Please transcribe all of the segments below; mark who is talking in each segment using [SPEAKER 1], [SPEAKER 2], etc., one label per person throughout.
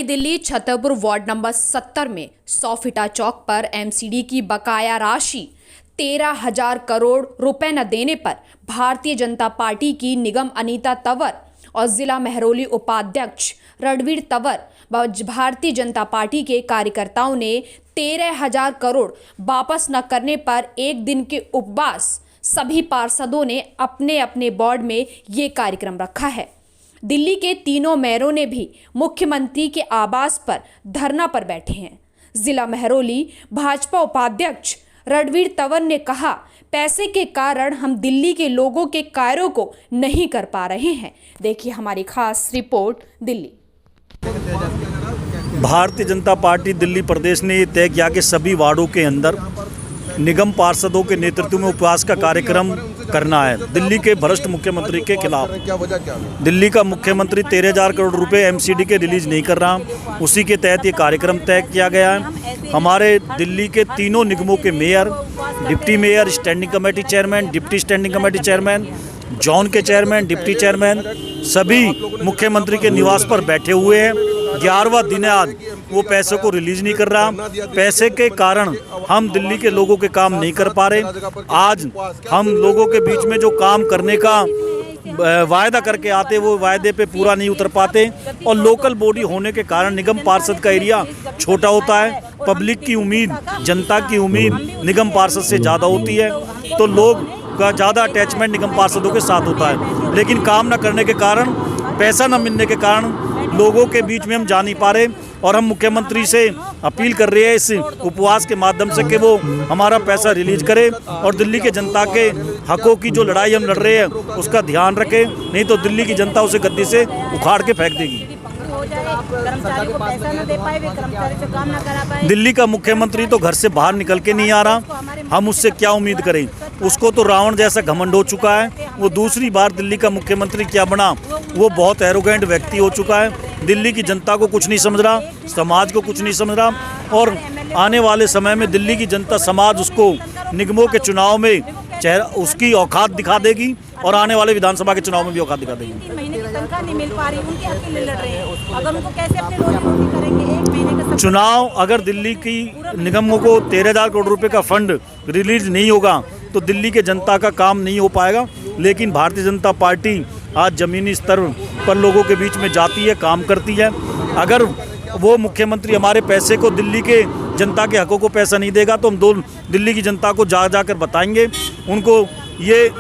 [SPEAKER 1] Delhi Chhatarpur ward number 70 में 100 FITA चौक पर MCD की बकाया राशि 13,000 करोड़ रुपए न देने पर भारतीय जनता पार्टी की निगम अनीता तंवर और जिला महरौली उपाध्यक्ष रणवीर तंवर व भारतीय जनता पार्टी के कार्यकर्ताओं ने 13,000 करोड़ वापस न करने पर एक दिन के उपवास सभी पार्षदों ने अपने अपने वार्ड में ये कार्यक्रम रखा है। दिल्ली के तीनों मेयरों ने भी मुख्यमंत्री के आवास पर धरना पर बैठे हैं। जिला महरौली भाजपा उपाध्यक्ष रणवीर तंवर ने कहा, पैसे के कारण हम दिल्ली के लोगों के कार्यों को नहीं कर पा रहे हैं। देखिए हमारी खास रिपोर्ट दिल्ली।
[SPEAKER 2] भारतीय जनता पार्टी दिल्ली प्रदेश ने ये तय किया कि सभी वार्डों के अंदर निगम पार्षदों के नेतृत्व में उपवास का कार्यक्रम करना है दिल्ली के भ्रष्ट मुख्यमंत्री के खिलाफ। दिल्ली का मुख्यमंत्री 13,000 करोड़ रुपए एमसीडी के रिलीज नहीं कर रहा, उसी के तहत ये कार्यक्रम तय किया गया है। हमारे दिल्ली के तीनों निगमों के mayor, deputy mayor, standing committee chairman, deputy standing committee chairman, zone के चेयरमैन, डिप्टी चेयरमैन सभी मुख्यमंत्री के निवास पर बैठे हुए हैं। 11वां दिन है आज, वो पैसों को रिलीज नहीं कर रहा। पैसे के कारण हम दिल्ली के लोगों के काम नहीं कर पा रहे। आज हम लोगों के बीच में जो काम करने का वायदा करके आते वो वायदे पे पूरा नहीं उतर पाते, और लोकल बॉडी होने के कारण निगम पार्षद का एरिया छोटा होता है। पब्लिक की उम्मीद, जनता की उम्मीद निगम पार्षद से ज़्यादा होती है, तो लोग का ज़्यादा अटैचमेंट निगम पार्षदों के साथ होता है। लेकिन काम न करने के कारण, पैसा न मिलने के कारण लोगों के बीच में हम जा नहीं पा रहे, और हम मुख्यमंत्री से अपील कर रहे हैं इस उपवास के माध्यम से कि वो हमारा पैसा रिलीज करे और दिल्ली के जनता के हकों की जो लड़ाई हम लड़ रहे हैं उसका ध्यान रखें, नहीं तो दिल्ली की जनता उसे गद्दी से उखाड़ के फेंक देगी।
[SPEAKER 3] कर्मचारी को पैसा न दे पाए, वे कर्मचारी से काम न करा पाए।
[SPEAKER 2] दिल्ली का मुख्यमंत्री तो घर से बाहर निकल के नहीं आ रहा, हम उससे क्या उम्मीद करें। उसको तो रावण जैसा घमंड हो चुका है, वो दूसरी बार दिल्ली का मुख्यमंत्री क्या बना, वो बहुत एरोगेंट व्यक्ति हो चुका है। दिल्ली की जनता को कुछ नहीं समझ रहा, समाज को कुछ नहीं समझ रहा, और आने वाले समय में दिल्ली की जनता समाज उसको निगमों के चुनाव में उसकी औकात दिखा देगी, और आने वाले विधानसभा के चुनाव में भी औकात दिखा देगी।
[SPEAKER 3] 3 महीने की तनख्वाह नहीं मिल पा रही, उनके हक के लिए लड़ रहे हैं। अगर उनको कैसे अपने रोजी करेंगे, 1 महीने का
[SPEAKER 2] चुनाव, अगर दिल्ली की निगमों को 13,000 करोड़ रुपए का फंड रिलीज नहीं होगा तो दिल्ली के जनता का काम नहीं हो पाएगा। लेकिन भारतीय जनता पार्टी आज ज़मीनी स्तर पर लोगों के बीच में जाती है, काम करती है। अगर वो मुख्यमंत्री हमारे पैसे को, दिल्ली के जनता के हकों को पैसा नहीं देगा, तो हम दिल्ली की जनता को जाकर बताएंगे, उनको ये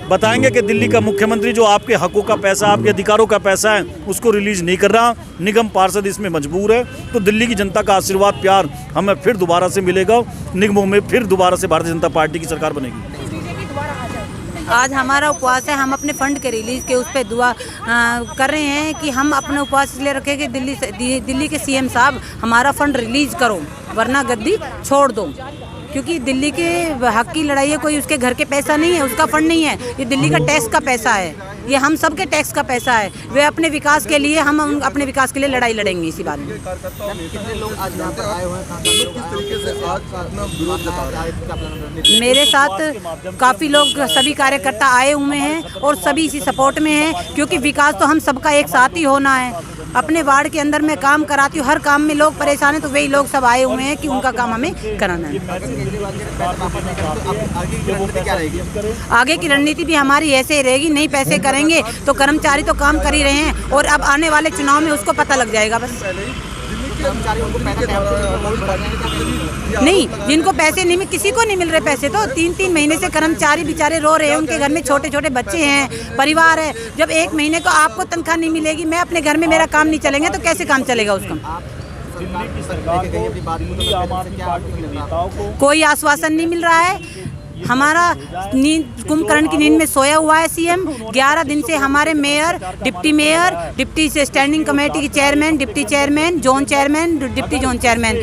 [SPEAKER 2] बताएंगे कि दिल्ली का मुख्यमंत्री जो आपके हकों का पैसा, आपके अधिकारों का पैसा है, उसको रिलीज नहीं कर रहा। निगम पार्षद इसमें मजबूर है, तो दिल्ली की जनता का आशीर्वाद, प्यार हमें फिर दोबारा से मिलेगा। निगमों में फिर दोबारा से भारतीय जनता पार्टी की सरकार बनेगी।
[SPEAKER 3] आज हमारा उपवास है, हम अपने फंड के रिलीज के उस पर दुआ कर रहे हैं कि हम अपने उपवास इसलिए रखें कि दिल्ली के सीएम साहब हमारा फंड रिलीज करो, वरना गद्दी छोड़ दो। क्योंकि दिल्ली के हक की लड़ाई है, कोई उसके घर के पैसा नहीं है, उसका फंड नहीं है, ये दिल्ली का टैक्स का पैसा है, ये हम सबके टैक्स का पैसा है। वे अपने विकास के लिए, हम अपने विकास के लिए लड़ाई लड़ेंगे इसी बात में।
[SPEAKER 4] कितने लोग आज यहाँ पर आए हुए हैं, किस तरीके से आज अपना विरोध जता रहे हैं?
[SPEAKER 3] मेरे साथ काफ़ी लोग, सभी कार्यकर्ता आए हुए हैं और सभी इसी सपोर्ट में हैं, क्योंकि विकास तो हम सबका एक साथ ही होना है। अपने वार्ड के अंदर मैं काम कराती हूँ, हर काम में लोग परेशान हैं, तो वही लोग सब आए हुए हैं कि उनका काम हमें कराना है। आगे की रणनीति भी हमारी ऐसे ही रहेगी, नहीं पैसे करेंगे तो कर्मचारी तो काम कर ही रहे हैं, और अब आने वाले चुनाव में उसको पता लग जाएगा। बस नहीं, जिनको पैसे नहीं मिल, किसी को नहीं मिल रहे पैसे, तो 3-3 महीने से कर्मचारी बेचारे रो रहे हैं, उनके घर में छोटे छोटे बच्चे हैं, परिवार है। जब 1 महीने को आपको तनख्वाह नहीं मिलेगी, मैं अपने घर में, मेरा काम नहीं चलेंगे, तो कैसे काम चलेगा उसका? कोई आश्वासन नहीं मिल रहा है। हमारा नींद, कुंभकर्ण की नींद में सोया हुआ है सीएम। 11 दिन से हमारे मेयर, डिप्टी मेयर, डिप्टी से स्टैंडिंग कमेटी के chairman, deputy chairman, zone chairman, deputy zone chairman,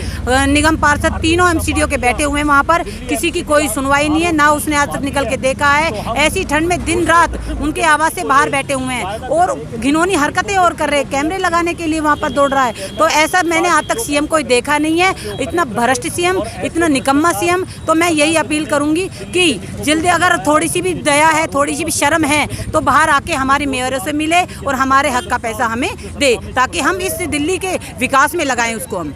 [SPEAKER 3] निगम पार्षद तीनों एमसीडीओ के बैठे हुए हैं वहाँ पर। किसी की कोई सुनवाई नहीं है, ना उसने आज तक निकल के देखा है। ऐसी ठंड में दिन रात उनके आवास से बाहर बैठे हुए हैं और घिनौनी हरकतें और कर रहे हैं, कैमरे लगाने के लिए वहाँ पर दौड़ रहा है। तो ऐसा मैंने आज तक सीएम कोई देखा नहीं है, इतना भ्रष्ट सीएम, इतना निकम्मा सीएम। तो मैं यही अपील करूँगी कि जल्दी अगर थोड़ी सी भी दया है, थोड़ी सी भी शर्म है तो बाहर आके हमारी मेयरों से मिले और हमारे हक का पैसा हमें दे, ताकि हम इस दिल्ली के विकास में लगाएं उसको हम।